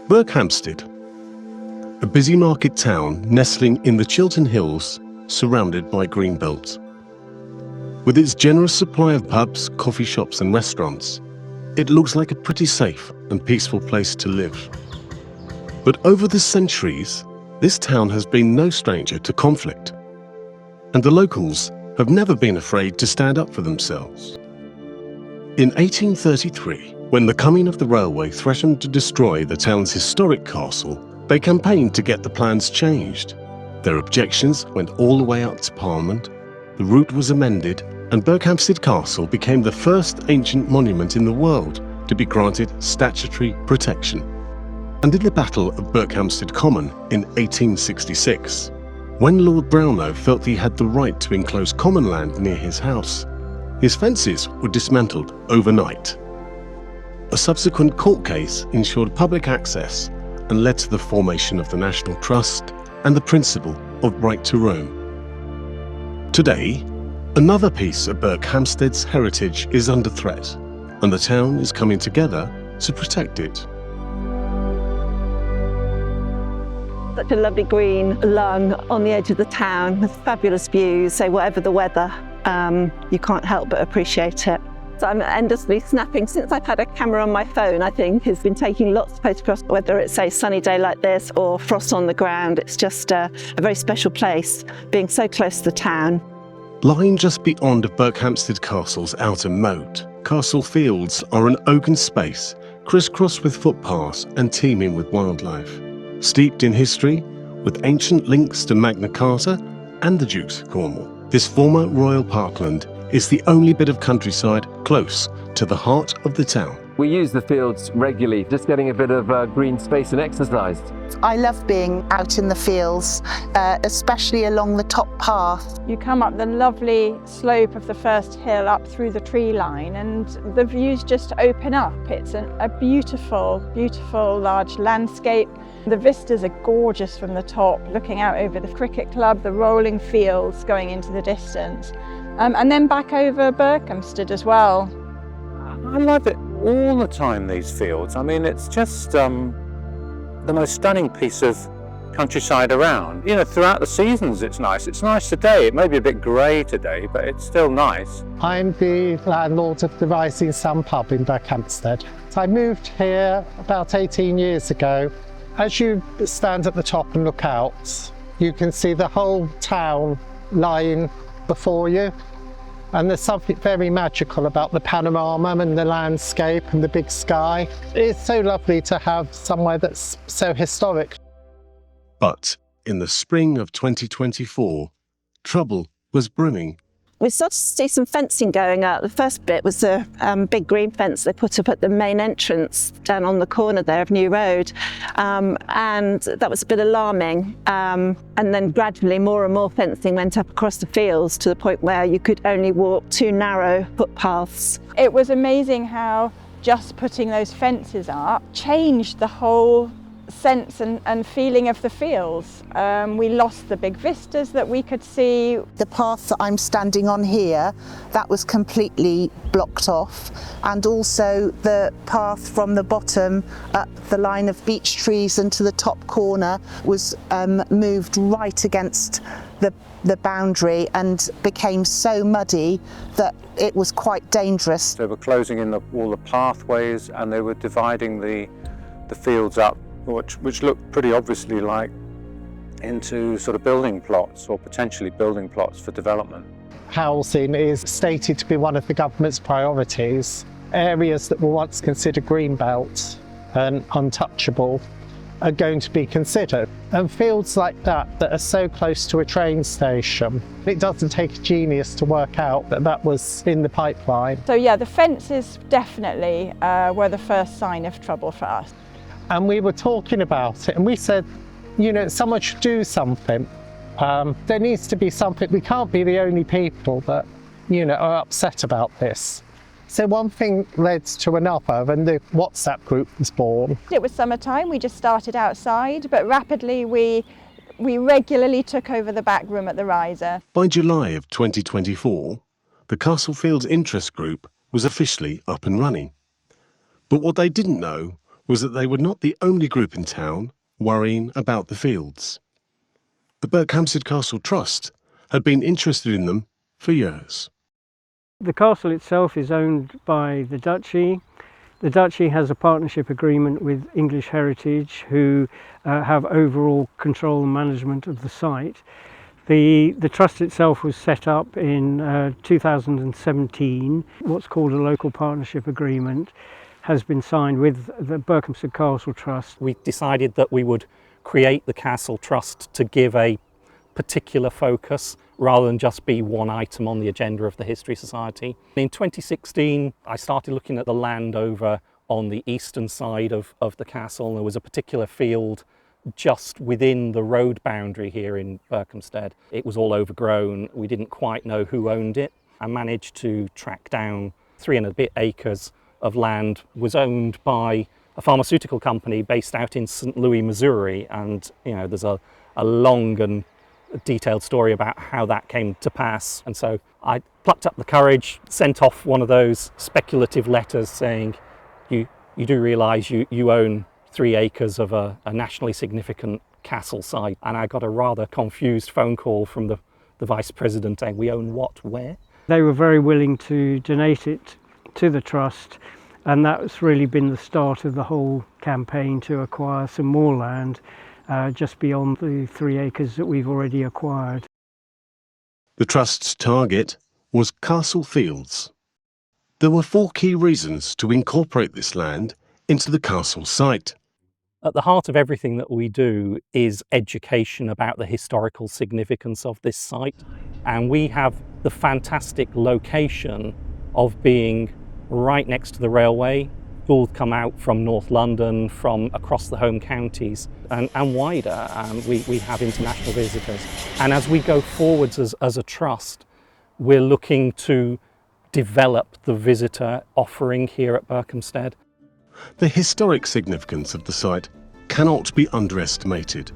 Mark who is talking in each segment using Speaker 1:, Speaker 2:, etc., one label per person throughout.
Speaker 1: Berkhamsted, a busy market town nestling in the Chiltern Hills, surrounded by greenbelt. With its generous supply of pubs, coffee shops and restaurants, it looks like a pretty safe and peaceful place to live. But over the centuries, this town has been no stranger to conflict, and the locals have never been afraid to stand up for themselves. In 1833, when the coming of the railway threatened to destroy the town's historic castle, they campaigned to get the plans changed. Their objections went all the way up to Parliament, the route was amended, and Berkhamsted Castle became the first ancient monument in the world to be granted statutory protection. And in the Battle of Berkhamsted Common in 1866, when Lord Brownlow felt he had the right to enclose common land near his house, his fences were dismantled overnight. A subsequent court case ensured public access and led to the formation of the National Trust and the principle of right to roam. Today, another piece of Berkhamsted's heritage is under threat, and the town is coming together to protect it.
Speaker 2: Such a lovely green lung on the edge of the town with fabulous views, so whatever the weather, you can't help but appreciate it. So I'm endlessly snapping. Since I've had a camera on my phone, I think has been taking lots of photographs, whether it's a sunny day like this or frost on the ground. It's just a very special place, being so close to the town.
Speaker 1: Lying just beyond of Berkhamsted Castle's outer moat, Castle Fields are an open space, crisscrossed with footpaths and teeming with wildlife. Steeped in history, with ancient links to Magna Carta and the Dukes of Cornwall, this former royal parkland is the only bit of countryside close to the heart of the town.
Speaker 3: We use the fields regularly, just getting a bit of green space and exercise.
Speaker 4: I love being out in the fields, especially along the top path.
Speaker 5: You come up the lovely slope of the first hill up through the tree line and the views just open up. It's a beautiful, beautiful large landscape. The vistas are gorgeous from the top, looking out over the cricket club, the rolling fields going into the distance, and then back over Berkhamsted as well.
Speaker 6: I love it all the time, these fields. I mean, it's just the most stunning piece of countryside around. You know, throughout the seasons it's nice. It's nice today. It may be a bit grey today, but it's still nice.
Speaker 7: I'm the landlord of the Rising Sun pub in Berkhamsted. I moved here about 18 years ago. As you stand at the top and look out, you can see the whole town lying before you. And there's something very magical about the panorama and the landscape and the big sky. It's so lovely to have somewhere that's so historic.
Speaker 1: But in the spring of 2024, trouble was brewing.
Speaker 2: We started to see some fencing going up. The first bit was a big green fence they put up at the main entrance down on the corner there of New Road. And that was a bit alarming. And then gradually more and more fencing went up across the fields to the point where you could only walk two narrow footpaths.
Speaker 5: It was amazing how just putting those fences up changed the whole sense and feeling of the fields. We lost the big vistas that we could see.
Speaker 4: The path that I'm standing on here, that was completely blocked off, and also the path from the bottom up the line of beech trees and to the top corner was moved right against the boundary and became so muddy that it was quite dangerous.
Speaker 6: They were closing in all the pathways and they were dividing the fields up, which looked pretty obviously like into sort of building plots or potentially building plots for development.
Speaker 7: Housing is stated to be one of the government's priorities. Areas that were once considered greenbelt and untouchable are going to be considered. And fields like that are so close to a train station, it doesn't take a genius to work out that that was in the pipeline.
Speaker 5: So yeah, the fences definitely were the first sign of trouble for us.
Speaker 7: And we were talking about it and we said, you know, someone should do something. There needs to be something. We can't be the only people that, you know, are upset about this. So one thing led to another and the WhatsApp group was born.
Speaker 5: It was summertime, we just started outside, but rapidly we regularly took over the back room at the Riser.
Speaker 1: By July of 2024, the Castle Fields Interest Group was officially up and running. But what they didn't know was that they were not the only group in town worrying about the fields. The Berkhamsted Castle Trust had been interested in them for years.
Speaker 8: The castle itself is owned by the Duchy. The Duchy has a partnership agreement with English Heritage, who have overall control and management of the site. The trust itself was set up in 2017. What's called a local partnership agreement has been signed with the Berkhamsted Castle Trust.
Speaker 9: We decided that we would create the Castle Trust to give a particular focus rather than just be one item on the agenda of the History Society. In 2016, I started looking at the land over on the eastern side of the castle. There was a particular field just within the road boundary here in Berkhamsted. It was all overgrown. We didn't quite know who owned it. I managed to track down 3 and a bit acres of land. It was owned by a pharmaceutical company based out in St. Louis, Missouri, and there's a long and detailed story about how that came to pass. And so I plucked up the courage, sent off one of those speculative letters saying, you do realise you own 3 acres of a nationally significant castle site. And I got a rather confused phone call from the vice president saying, we own what, where?
Speaker 8: They were very willing to donate it to the trust, and that's really been the start of the whole campaign to acquire some more land just beyond the 3 acres that we've already acquired.
Speaker 1: The Trust's target was Castle Fields. There were 4 key reasons to incorporate this land into the castle site.
Speaker 9: At the heart of everything that we do is education about the historical significance of this site. And we have the fantastic location of being right next to the railway. Schools come out from North London, from across the home counties and wider. We have international visitors. And as we go forwards as a trust, we're looking to develop the visitor offering here at Berkhamsted.
Speaker 1: The historic significance of the site cannot be underestimated.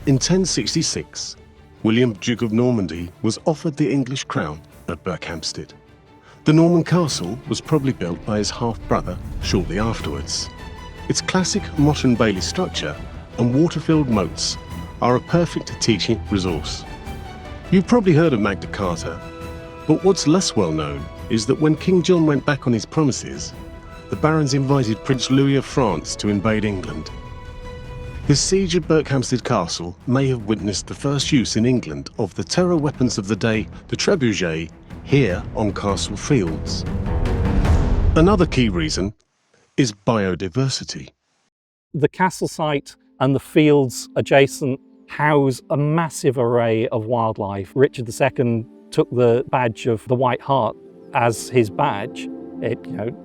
Speaker 1: In 1066, William, Duke of Normandy, was offered the English crown at Berkhamsted. The Norman castle was probably built by his half-brother shortly afterwards. Its classic Motte and Bailey structure and water-filled moats are a perfect teaching resource. You've probably heard of Magna Carta, but what's less well known is that when King John went back on his promises, the barons invited Prince Louis of France to invade England. His siege of Berkhamsted Castle may have witnessed the first use in England of the terror weapons of the day, the trebuchet, here on Castle Fields. Another key reason is biodiversity.
Speaker 9: The castle site and the fields adjacent house a massive array of wildlife. Richard II took the badge of the White Hart as his badge.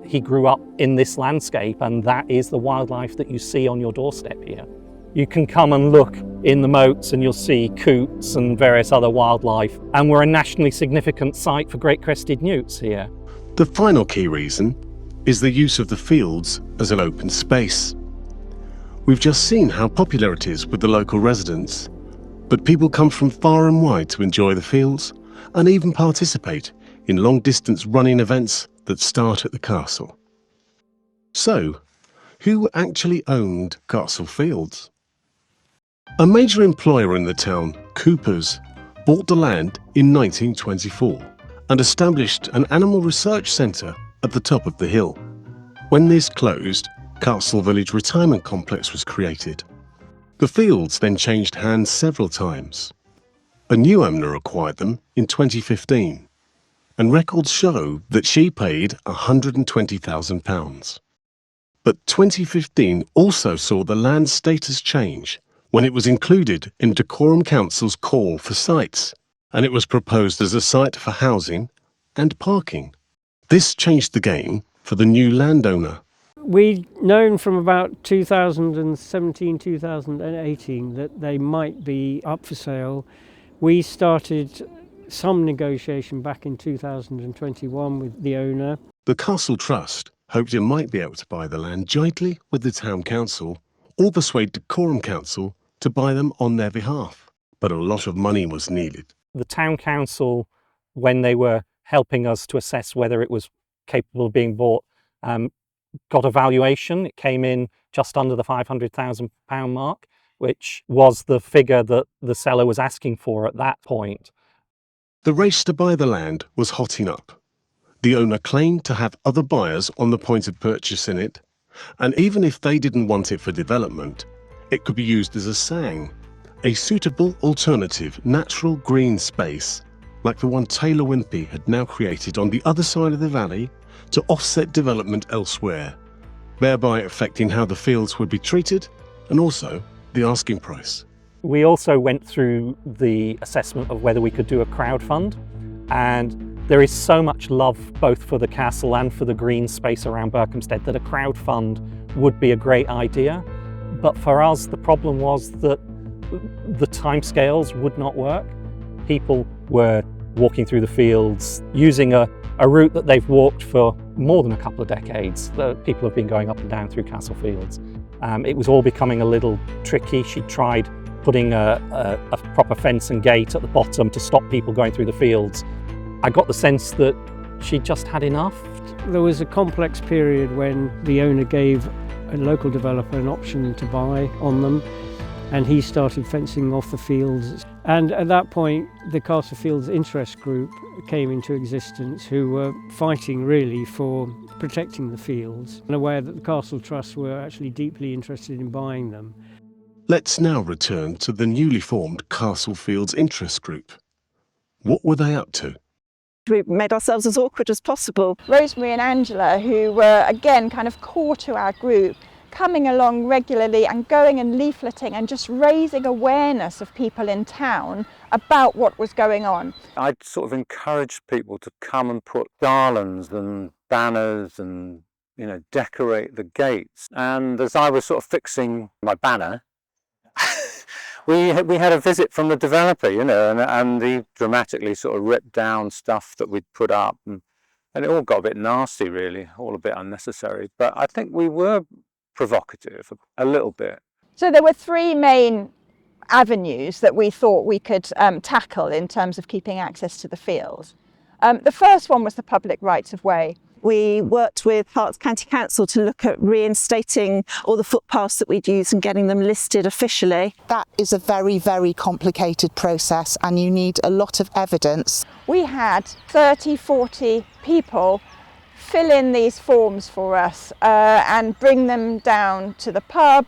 Speaker 9: He grew up in this landscape, and that is the wildlife that you see on your doorstep here. You can come and look in the moats and you'll see coots and various other wildlife, and we're a nationally significant site for great crested newts here.
Speaker 1: The final key reason is the use of the fields as an open space. We've just seen how popular it is with the local residents, but people come from far and wide to enjoy the fields and even participate in long-distance running events that start at the castle. So, who actually owned Castle Fields? A major employer in the town, Coopers, bought the land in 1924 and established an animal research centre at the top of the hill. When this closed, Castle Village Retirement Complex was created. The fields then changed hands several times. A new owner acquired them in 2015, and records show that she paid £120,000. But 2015 also saw the land status change when it was included in Dacorum Council's call for sites, and it was proposed as a site for housing and parking. This changed the game for the new landowner.
Speaker 8: We'd known from about 2017, 2018 that they might be up for sale. We started some negotiation back in 2021 with the owner.
Speaker 1: The Castle Trust hoped it might be able to buy the land jointly with the Town Council or persuade Dacorum Council to buy them on their behalf. But a lot of money was needed.
Speaker 9: The Town Council, when they were helping us to assess whether it was capable of being bought, got a valuation. It came in just under the £500,000 mark, which was the figure that the seller was asking for at that point.
Speaker 1: The race to buy the land was hotting up. The owner claimed to have other buyers on the point of purchasing it, and even if they didn't want it for development, it could be used as a sang, a suitable alternative natural green space like the one Taylor Wimpey had now created on the other side of the valley to offset development elsewhere, thereby affecting how the fields would be treated and also the asking price.
Speaker 9: We also went through the assessment of whether we could do a crowdfund, and there is so much love both for the castle and for the green space around Berkhamsted that a crowdfund would be a great idea. But for us, the problem was that the timescales would not work. People were walking through the fields using a route that they've walked for more than a couple of decades. People have been going up and down through Castle Fields. It was all becoming a little tricky. She tried putting a proper fence and gate at the bottom to stop people going through the fields. I got the sense that she just had enough.
Speaker 8: There was a complex period when the owner gave a local developer an option to buy on them, and he started fencing off the fields. And at that point, the Castle Fields Interest Group came into existence, who were fighting really for protecting the fields, and aware that the Castle Trust were actually deeply interested in buying them.
Speaker 1: Let's now return to the newly formed Castle Fields Interest Group. What were they up to?
Speaker 2: We made ourselves as awkward as possible.
Speaker 5: Rosemary and Angela, who were again kind of core to our group, coming along regularly and going and leafleting and just raising awareness of people in town about what was going on.
Speaker 6: I'd sort of encouraged people to come and put garlands and banners and, decorate the gates. And as I was sort of fixing my banner, we had a visit from the developer, and he dramatically sort of ripped down stuff that we'd put up, and it all got a bit nasty, really, all a bit unnecessary. But I think we were provocative a little bit.
Speaker 5: So there were three main avenues that we thought we could tackle in terms of keeping access to the fields. The first one was the public rights of way.
Speaker 2: We worked with Herts County Council to look at reinstating all the footpaths that we'd used and getting them listed officially.
Speaker 4: That is a very, very complicated process, and you need a lot of evidence.
Speaker 5: We had 30, 40 people fill in these forms for us and bring them down to the pub,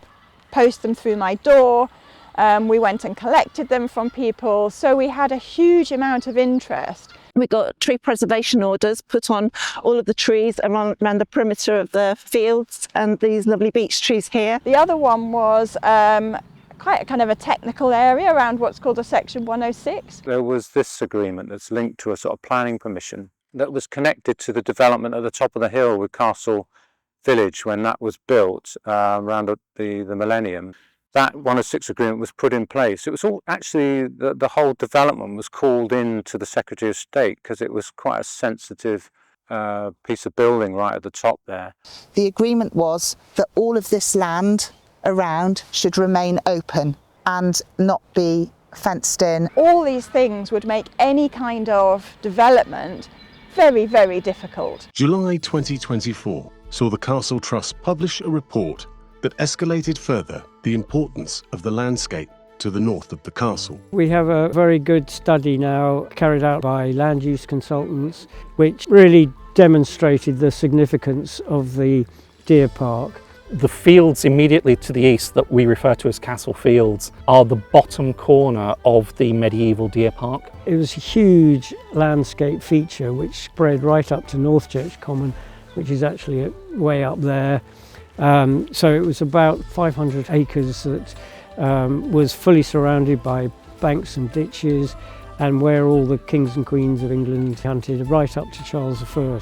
Speaker 5: post them through my door. We went and collected them from people, so we had a huge amount of interest.
Speaker 2: We got tree preservation orders put on all of the trees around the perimeter of the fields and these lovely beech trees here.
Speaker 5: The other one was quite a kind of a technical area around what's called a Section 106.
Speaker 6: There was this agreement that's linked to a sort of planning permission that was connected to the development at the top of the hill with Castle Village when that was built around the millennium. That 106 agreement was put in place. It was all actually, the whole development was called in to the Secretary of State because it was quite a sensitive piece of building right at the top there.
Speaker 4: The agreement was that all of this land around should remain open and not be fenced in.
Speaker 5: All these things would make any kind of development very, very difficult.
Speaker 1: July 2024 saw the Castle Trust publish a report that escalated further the importance of the landscape to the north of the castle.
Speaker 8: We have a very good study now carried out by land use consultants, which really demonstrated the significance of the deer park.
Speaker 9: The fields immediately to the east that we refer to as Castle Fields are the bottom corner of the medieval deer park.
Speaker 8: It was a huge landscape feature which spread right up to North Church Common, which is actually way up there. So it was about 500 acres that was fully surrounded by banks and ditches, and where all the kings and queens of England hunted right up to Charles I.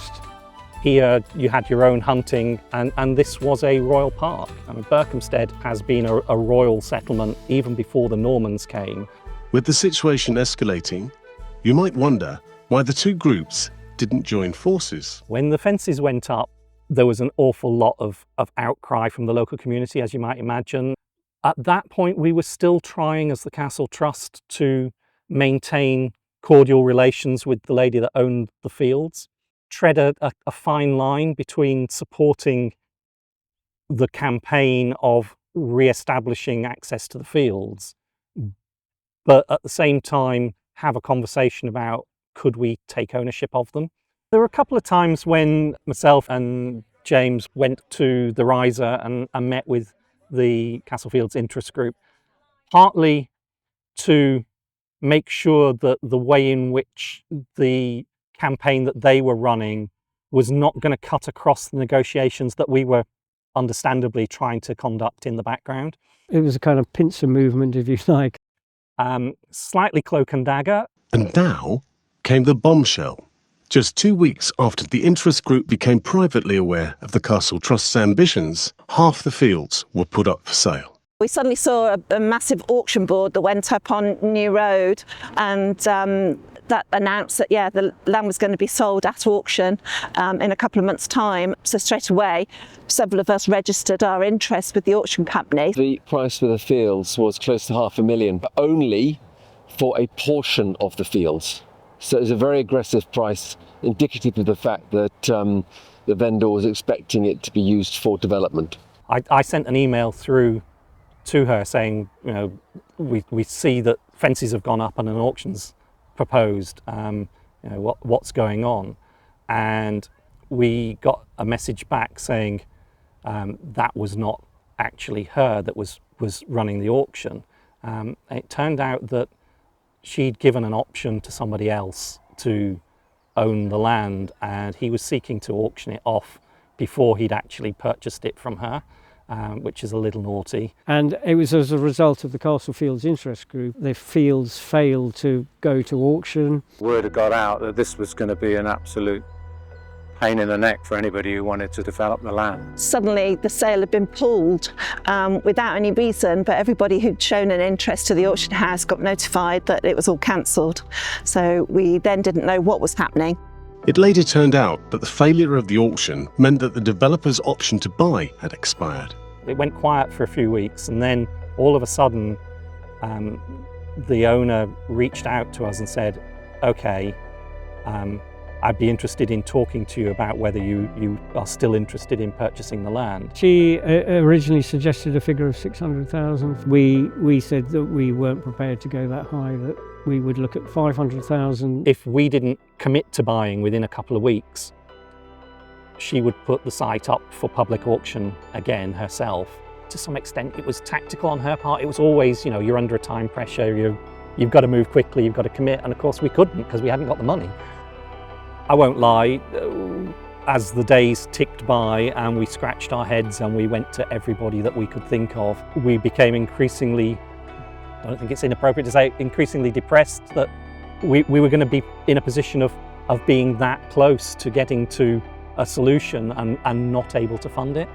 Speaker 9: Here you had your own hunting, and this was a royal park. I mean, Berkhamsted has been a royal settlement even before the Normans came.
Speaker 1: With the situation escalating, you might wonder why the two groups didn't join forces.
Speaker 9: When the fences went up, there was an awful lot of outcry from the local community, as you might imagine. At that point, we were still trying, as the Castle Trust, to maintain cordial relations with the lady that owned the fields, tread a fine line between supporting the campaign of re-establishing access to the fields, but at the same time have a conversation about could we take ownership of them. There were a couple of times when myself and James went to the riser and met with the Castlefields interest group, partly to make sure that the way in which the campaign that they were running was not going to cut across the negotiations that we were understandably trying to conduct in the background.
Speaker 8: It was a kind of pincer movement, if you like.
Speaker 9: Slightly cloak and dagger.
Speaker 1: And now came the bombshell. Just 2 weeks after the interest group became privately aware of the Castle Trust's ambitions, half the fields were put up for sale.
Speaker 2: We suddenly saw a massive auction board that went up on New Road, and that announced that, yeah, the land was going to be sold at auction in a couple of months' time. So straight away, several of us registered our interest with the auction company.
Speaker 3: The price for the fields was close to $500,000, but only for a portion of the fields. So it was a very aggressive price, indicative of the fact that the vendor was expecting it to be used for development.
Speaker 9: I sent an email through to her saying, you know, we see that fences have gone up and an auction's proposed. You know, what's going on? And we got a message back saying that was not actually her that was running the auction. It turned out that she'd given an option to somebody else to own the land, and he was seeking to auction it off before he'd actually purchased it from her, which is a little naughty.
Speaker 8: And it was as a result of the Castlefields interest group. The fields failed to go to auction.
Speaker 6: Word had got out that this was going to be an absolute pain in the neck for anybody who wanted to develop the land.
Speaker 2: Suddenly the sale had been pulled without any reason, but everybody who'd shown an interest to the auction house got notified that it was all cancelled. So we then didn't know what was happening.
Speaker 1: It later turned out that the failure of the auction meant that the developer's option to buy had expired.
Speaker 9: It went quiet for a few weeks, and then all of a sudden the owner reached out to us and said, okay, I'd be interested in talking to you about whether you are still interested in purchasing the land.
Speaker 8: She originally suggested a figure of 600,000. We said that we weren't prepared to go that high, that we would look at 500,000.
Speaker 9: If we didn't commit to buying within a couple of weeks, she would put the site up for public auction again herself. To some extent, it was tactical on her part. It was always, you know, you're under a time pressure, you've got to move quickly, you've got to commit, and of course we couldn't because we hadn't got the money. I won't lie, as the days ticked by and we scratched our heads and we went to everybody that we could think of, we became increasingly, I don't think it's inappropriate to say, increasingly depressed that we were going to be in a position of being that close to getting to a solution and not able to fund it.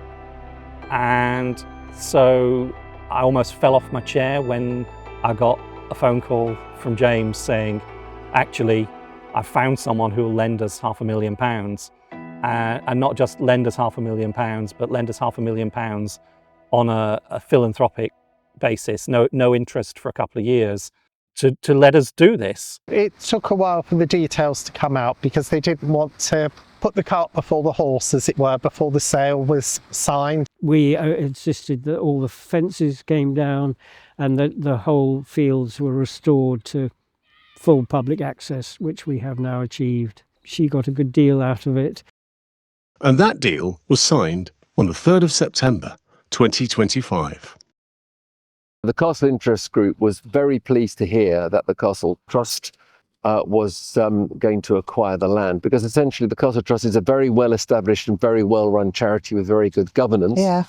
Speaker 9: And so I almost fell off my chair when I got a phone call from James saying, actually, I've found someone who will lend us £500,000, and not just lend us £500,000, but lend us £500,000 on a philanthropic basis, no interest for a couple of years, to let us do this.
Speaker 7: It took a while for the details to come out because they didn't want to put the cart before the horse, as it were, before the sale was signed.
Speaker 8: We insisted that all the fences came down and that the whole fields were restored to full public access, which we have now achieved. She got a good deal out of it.
Speaker 1: And that deal was signed on the 3rd of September 2025.
Speaker 3: The Castle Interest Group was very pleased to hear that the Castle Trust was going to acquire the land, because essentially the Castle Trust is a very well established and very well run charity with very good governance.
Speaker 4: Yeah.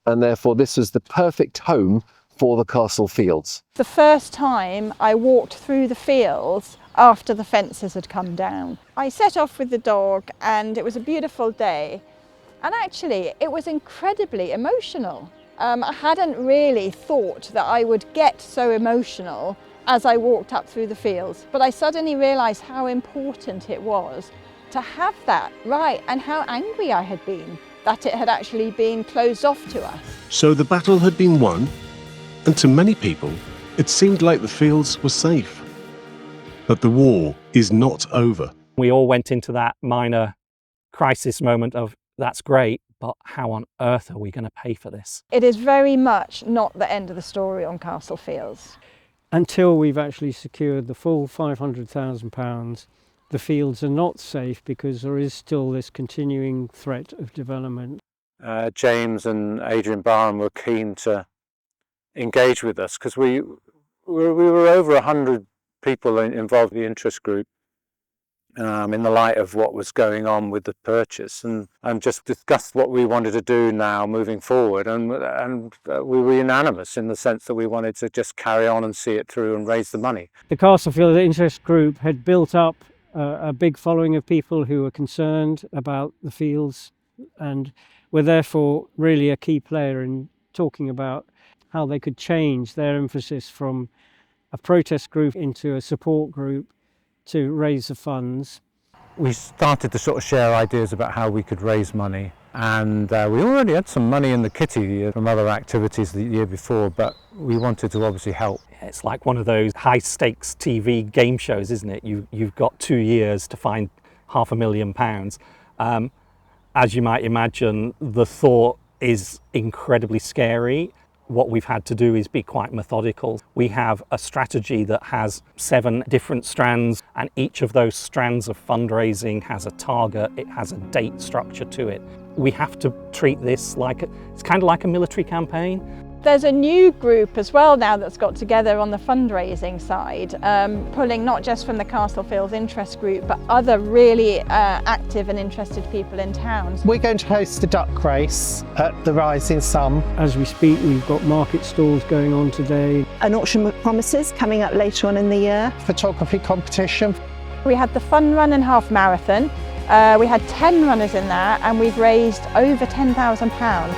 Speaker 3: And therefore this was the perfect home for the Castle Fields.
Speaker 5: The first time I walked through the fields after the fences had come down, I set off with the dog and it was a beautiful day. And actually it was incredibly emotional. I hadn't really thought that I would get so emotional as I walked up through the fields, but I suddenly realised how important it was to have that right, and how angry I had been that it had actually been closed off to us.
Speaker 1: So the battle had been won, and to many people, it seemed like the fields were safe. But the war is not over.
Speaker 9: We all went into that minor crisis moment of, that's great, but how on earth are we going to pay for this?
Speaker 5: It is very much not the end of the story on Castle Fields.
Speaker 8: Until we've actually secured the full £500,000, the fields are not safe because there is still this continuing threat of development.
Speaker 6: James and Adrian Barham were keen to engage with us because we were over 100 people involved in the interest group in the light of what was going on with the purchase, and just discussed what we wanted to do now moving forward, and we were unanimous in the sense that we wanted to just carry on and see it through and raise the money.
Speaker 8: The Castlefield Interest Group had built up a big following of people who were concerned about the fields and were therefore really a key player in talking about how they could change their emphasis from a protest group into a support group to raise the funds.
Speaker 6: We started to sort of share ideas about how we could raise money, and we already had some money in the kitty from other activities the year before, but we wanted to obviously help.
Speaker 9: It's like one of those high stakes TV game shows, isn't it? You've got 2 years to find £500,000. As you might imagine, the thought is incredibly scary. What we've had to do is be quite methodical. We have a strategy that has 7 different strands, and each of those strands of fundraising has a target, it has a date structure to it. We have to treat this like, it's kind of like a military campaign.
Speaker 5: There's a new group as well now that's got together on the fundraising side, pulling not just from the Castle Fields Interest Group, but other really active and interested people in town.
Speaker 7: We're going to host a duck race at the Rising Sun.
Speaker 8: As we speak, we've got market stalls going on today.
Speaker 2: An auction with promises coming up later on in the year.
Speaker 7: Photography competition.
Speaker 5: We had the fun run and half marathon. We had 10 runners in there, and we've raised over £10,000.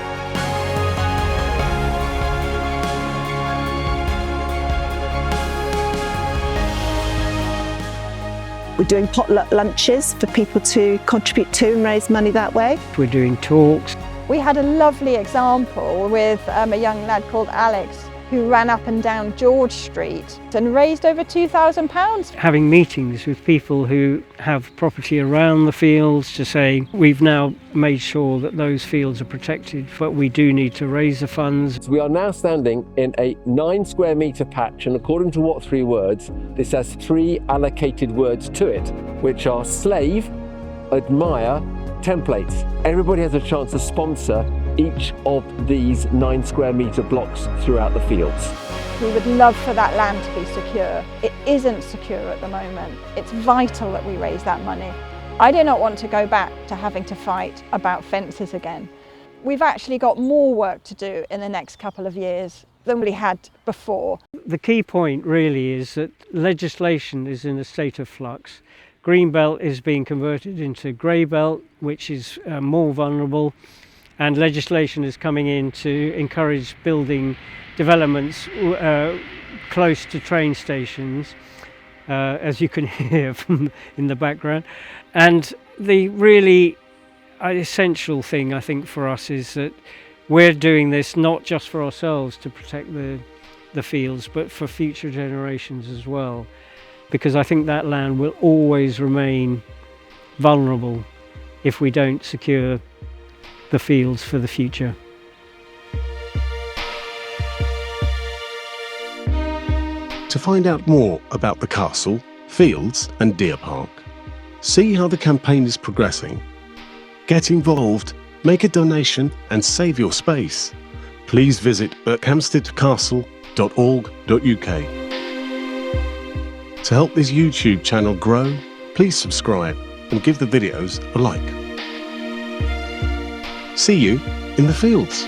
Speaker 2: We're doing potluck lunches for people to contribute to and raise money that way.
Speaker 8: We're doing talks.
Speaker 5: We had a lovely example with a young lad called Alex who ran up and down George Street and raised over £2,000.
Speaker 8: Having meetings with people who have property around the fields to say, we've now made sure that those fields are protected, but we do need to raise the funds.
Speaker 3: We are now standing in a 9 square metre patch, and according to What 3 Words, this has 3 allocated words to it, which are slave, admire, templates. Everybody has a chance to sponsor each of these 9 square metre blocks throughout the fields.
Speaker 5: We would love for that land to be secure. It isn't secure at the moment. It's vital that we raise that money. I do not want to go back to having to fight about fences again. We've actually got more work to do in the next couple of years than we had before.
Speaker 8: The key point really is that legislation is in a state of flux. Greenbelt is being converted into Greybelt, which is more vulnerable, and legislation is coming in to encourage building developments close to train stations, as you can hear from in the background. And the really essential thing, I think, for us is that we're doing this not just for ourselves to protect the fields, but for future generations as well, because I think that land will always remain vulnerable if we don't secure the fields for the future.
Speaker 1: To find out more about the castle, fields and Deer Park, see how the campaign is progressing, get involved, make a donation and save your space, please visit berkhamstedcastle.org.uk. To help this YouTube channel grow, please subscribe and give the videos a like. See you in the fields.